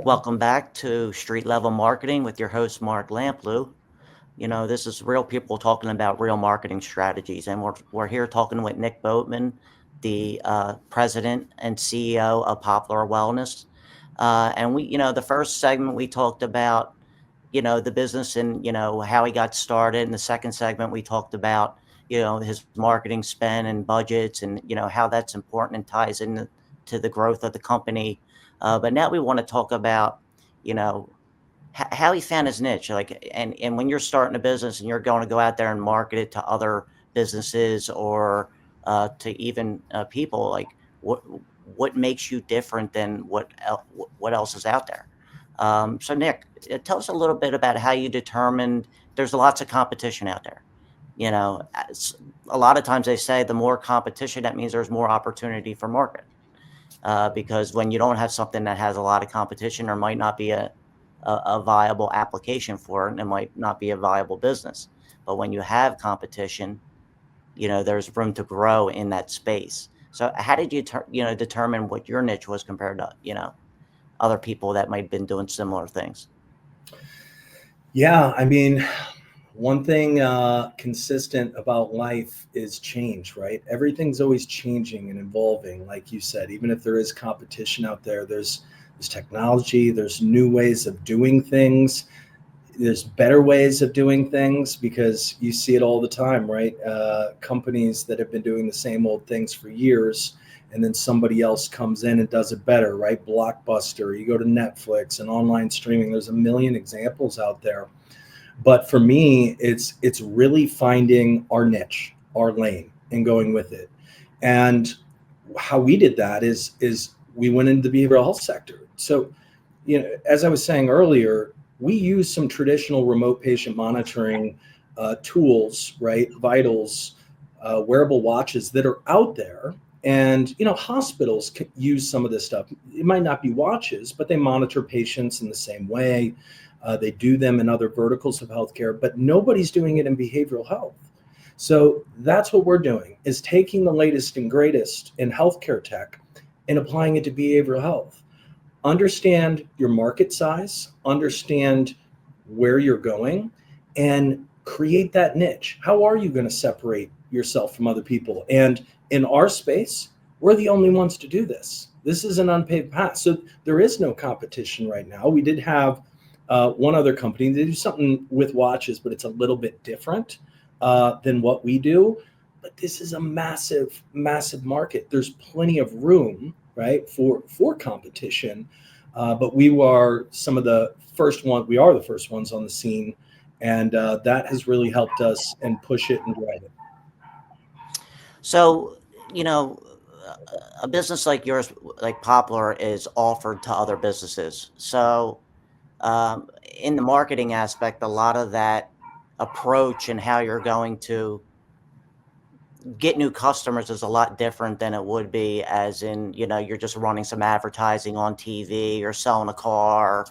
Welcome back to Street Level Marketing with your host, Mark Lamplugh. This is real people talking about real marketing strategies, and we're here talking with Nick Boatman, the president and CEO of Poplar Wellness. And the first segment we talked about, the business and how he got started. In the second segment, we talked about his marketing spend and budgets, and how that's important and ties into to the growth of the company. But now we want to talk about, you know, how he found his niche. Like, and when you're starting a business and you're going to go out there and market it to other businesses or to even people, like what makes you different than what else is out there. So Nick, tell us a little bit about how you determined. There's lots of competition out there. A lot of times they say the more competition, that means there's more opportunity for market. Because when you don't have something that has a lot of competition, there might not be a viable application for it, and it might not be a viable business. But when you have competition, there's room to grow in that space. So how did you determine what your niche was compared to other people that might have been doing similar things? Yeah, I mean, one thing consistent about life is change, right? Everything's always changing and evolving. Like you said, even if there is competition out there, there's technology, there's new ways of doing things, there's better ways of doing things, because you see it all the time, right? Companies that have been doing the same old things for years, and then somebody else comes in and does it better, right? Blockbuster, you go to Netflix and online streaming, there's a million examples out there. But for me, it's really finding our niche, our lane, and going with it. And how we did that is we went into the behavioral health sector. So, as I was saying earlier, we use some traditional remote patient monitoring tools, right? Vitals, wearable watches that are out there. And, hospitals can use some of this stuff. It might not be watches, but they monitor patients in the same way. They do them in other verticals of healthcare, but nobody's doing it in behavioral health. So that's what we're doing, is taking the latest and greatest in healthcare tech and applying it to behavioral health. Understand your market size, understand where you're going, and create that niche. How are you going to separate yourself from other people? And in our space, we're the only ones to do this. This is an unpaved path. So there is no competition right now. We did have one other company. They do something with watches, but it's a little bit different than what we do. But this is a massive, massive market. There's plenty of room, right, for competition. But we are some of the first ones. We are the first ones on the scene, and that has really helped us and push it and drive it. So, a business like yours, like Poplar, is offered to other businesses. So, in the marketing aspect, a lot of that approach and how you're going to get new customers is a lot different than it would be as in, you're just running some advertising on TV or selling a car,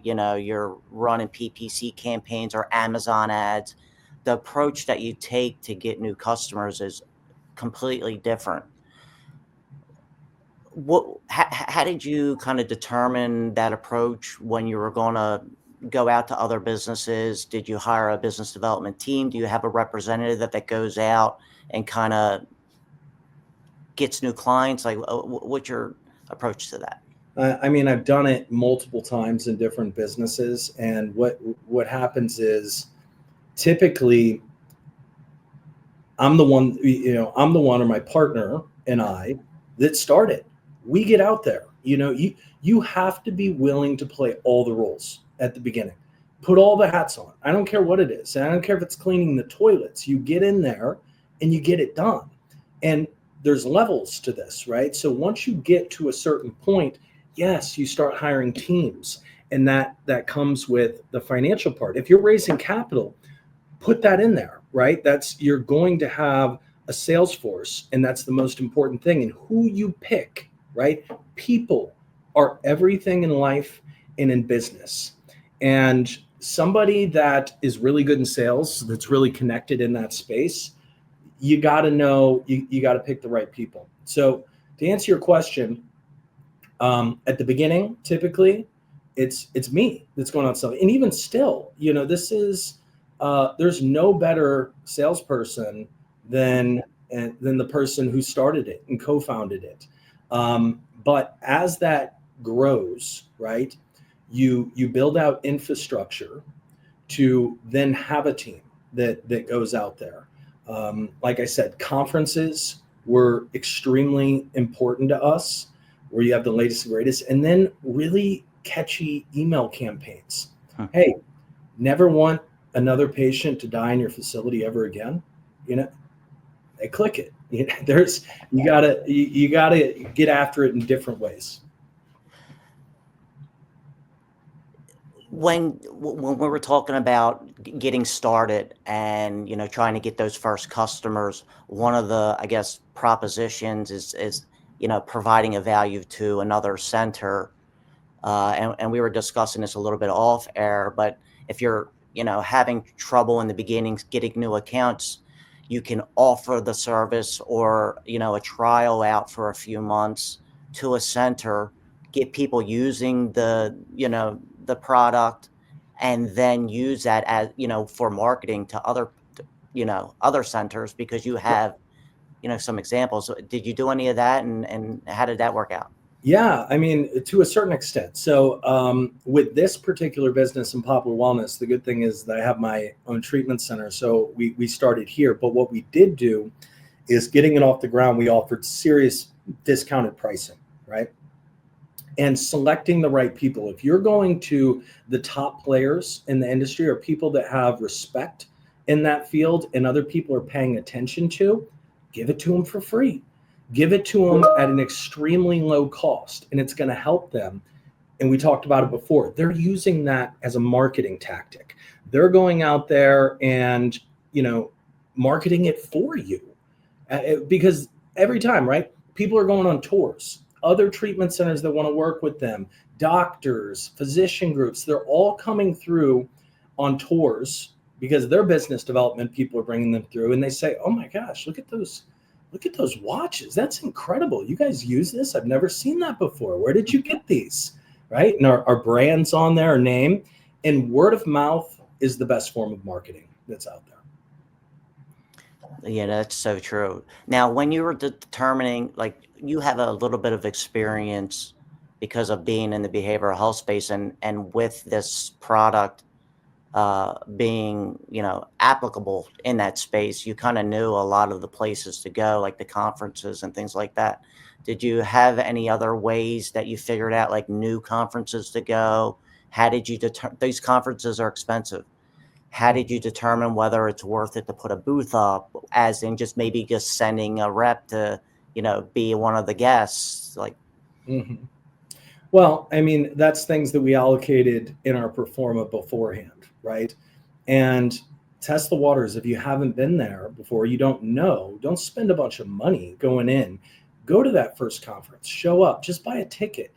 you're running PPC campaigns or Amazon ads. The approach that you take to get new customers is completely different. How did you kind of determine that approach when you were going to go out to other businesses? Did you hire a business development team? Do you have a representative that goes out and kind of gets new clients? Like, what's your approach to that? I mean, I've done it multiple times in different businesses, and what happens is typically I'm the one, or my partner and I that started. We get out there. You have to be willing to play all the roles at the beginning. Put all the hats on. I don't care what it is. I don't care if it's cleaning the toilets. You get in there and you get it done. And there's levels to this, right? So once you get to a certain point, yes, you start hiring teams, and that comes with the financial part. If you're raising capital, put that in there, right? You're going to have a sales force, and that's the most important thing. And who you pick, right? People are everything in life and in business. And somebody that is really good in sales, that's really connected in that space, you got to know, you got to pick the right people. So to answer your question, at the beginning, typically, it's me that's going out selling. And even still, this is there's no better salesperson than the person who started it and co-founded it. But as that grows, right, you build out infrastructure to then have a team that goes out there. Like I said, conferences were extremely important to us, where you have the latest and greatest, and then really catchy email campaigns. Huh. Hey, never want another patient to die in your facility ever again. They click it. You gotta get after it in different ways. When we were talking about getting started and trying to get those first customers, one of the, I guess, propositions is providing a value to another center, and we were discussing this a little bit off air. But if you're having trouble in the beginning getting new accounts, you can offer the service or a trial out for a few months to a center, get people using the product, and then use that as for marketing to other centers, because you have some examples. So did you do any of that, and how did that work out? Yeah, I mean, to a certain extent. So with this particular business in Poplar Wellness, the good thing is that I have my own treatment center. So we started here. But what we did do is, getting it off the ground, we offered serious discounted pricing, right? And selecting the right people. If you're going to the top players in the industry, or people that have respect in that field and other people are paying attention to, give it to them for free. Give it to them at an extremely low cost, and it's going to help them. And we talked about it before. They're using that as a marketing tactic. They're going out there and, marketing it for you. Because every time, right, people are going on tours, other treatment centers that want to work with them, doctors, physician groups, they're all coming through on tours because their business development people are bringing them through, and they say, oh my gosh, look at those watches. That's incredible. You guys use this? I've never seen that before. Where did you get these? Right? And our brand's on there, our name. And word of mouth is the best form of marketing that's out there. Yeah, that's so true. Now, when you were determining, like, you have a little bit of experience because of being in the behavioral health space, and with this product being, applicable in that space, you kind of knew a lot of the places to go, like the conferences and things like that. Did you have any other ways that you figured out, like new conferences to go? How did you these conferences are expensive? How did you determine whether it's worth it to put a booth up, as in maybe just sending a rep to, be one of the guests? Like, Mm-hmm. Well, I mean, that's things that we allocated in our performa beforehand, right? And test the waters. If you haven't been there before, you don't know, don't spend a bunch of money going in. Go to that first conference, show up, just buy a ticket,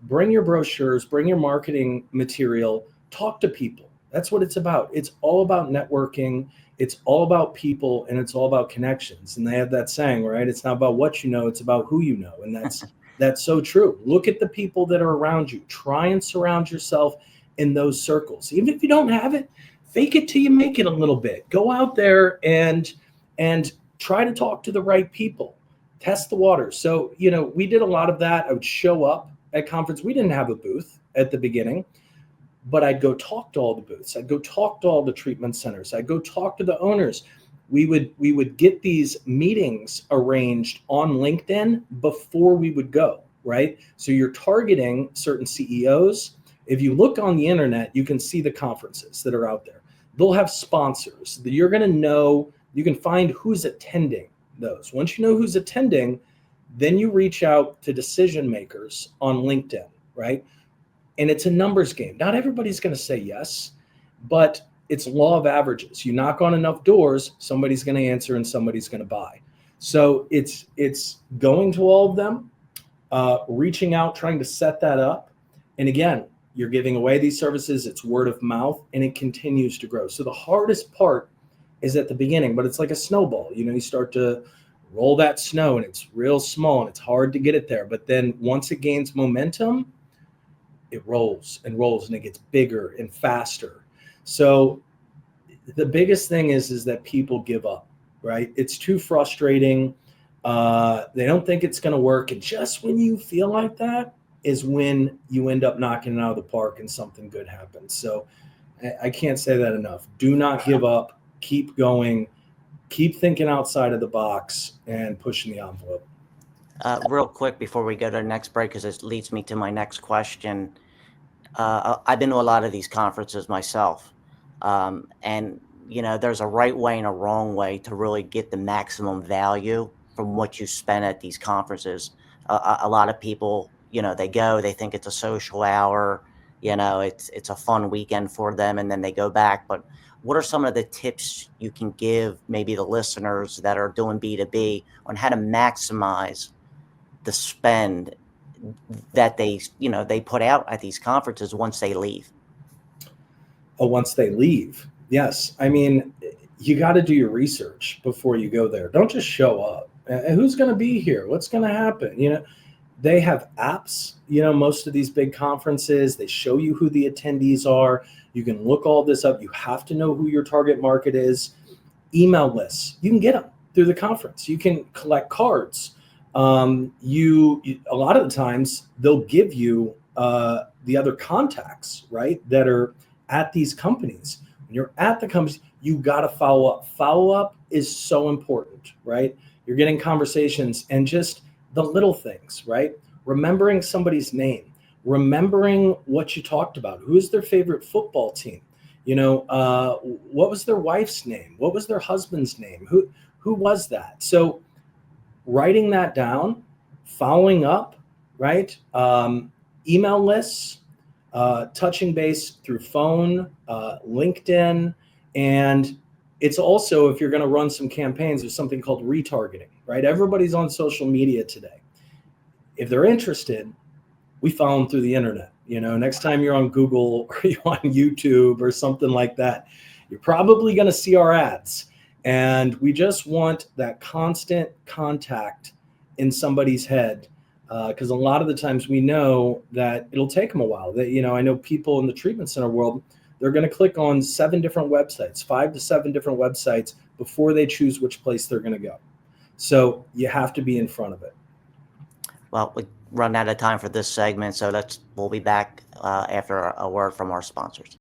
bring your brochures, bring your marketing material, talk to people. That's what it's about. It's all about networking. It's all about people, and it's all about connections. And they have that saying, right? It's not about what you know, it's about who you know. And that's so true. Look at the people that are around you. Try and surround yourself in those circles. Even if you don't have it, fake it till you make it a little bit. Go out there and try to talk to the right people. Test the waters. So, we did a lot of that. I would show up at conference. We didn't have a booth at the beginning, but I'd go talk to all the booths. I'd go talk to all the treatment centers. I'd go talk to the owners. We would get these meetings arranged on LinkedIn before we would go, right? So you're targeting certain CEOs. If you look on the internet, you can see the conferences that are out there. They'll have sponsors that you're going to know. You can find who's attending those. Once you know who's attending, then you reach out to decision makers on LinkedIn, right? And it's a numbers game. Not everybody's going to say yes, but it's law of averages. You knock on enough doors, somebody's going to answer and somebody's going to buy. So it's going to all of them, reaching out, trying to set that up. And again, you're giving away these services. It's word of mouth, and it continues to grow. So the hardest part is at the beginning, but it's like a snowball. You start to roll that snow, and it's real small, and it's hard to get it there. But then once it gains momentum, it rolls and rolls and it gets bigger and faster. So the biggest thing is that people give up, right? It's too frustrating. They don't think it's going to work. And just when you feel like that is when you end up knocking it out of the park and something good happens. So I can't say that enough. Do not give up. Keep going. Keep thinking outside of the box and pushing the envelope. Real quick before we go to the next break, because this leads me to my next question. I've been to a lot of these conferences myself. And, there's a right way and a wrong way to really get the maximum value from what you spend at these conferences. A lot of people, they go, they think it's a social hour, it's a fun weekend for them, and then they go back. But what are some of the tips you can give maybe the listeners that are doing B2B on how to maximize the spend that they put out at these conferences once they leave? Oh, once they leave. Yes. I mean, you got to do your research before you go there. Don't just show up. Who's going to be here? What's going to happen? They have apps, most of these big conferences, they show you who the attendees are. You can look all this up. You have to know who your target market is. Email lists, you can get them through the conference. You can collect cards. A lot of the times they'll give you the other contacts, right, that are at these companies. When you're at the companies, you got to follow up. Follow up is so important, right? You're getting conversations and just the little things, right? Remembering somebody's name, remembering what you talked about. Who's their favorite football team? What was their wife's name? What was their husband's name? Who was that? So writing that down, following up, right? Email lists, touching base through phone, LinkedIn. And it's also, if you're going to run some campaigns, there's something called retargeting, right? Everybody's on social media today. If they're interested, we follow them through the internet. Next time you're on Google or you're on YouTube or something like that, you're probably going to see our ads. And we just want that constant contact in somebody's head, because a lot of the times we know that it'll take them a while. I know people in the treatment center world, they're going to click on 7 different websites, 5 to 7 different websites before they choose which place they're going to go. So you have to be in front of it. Well, we run out of time for this segment, so we'll be back after a word from our sponsors.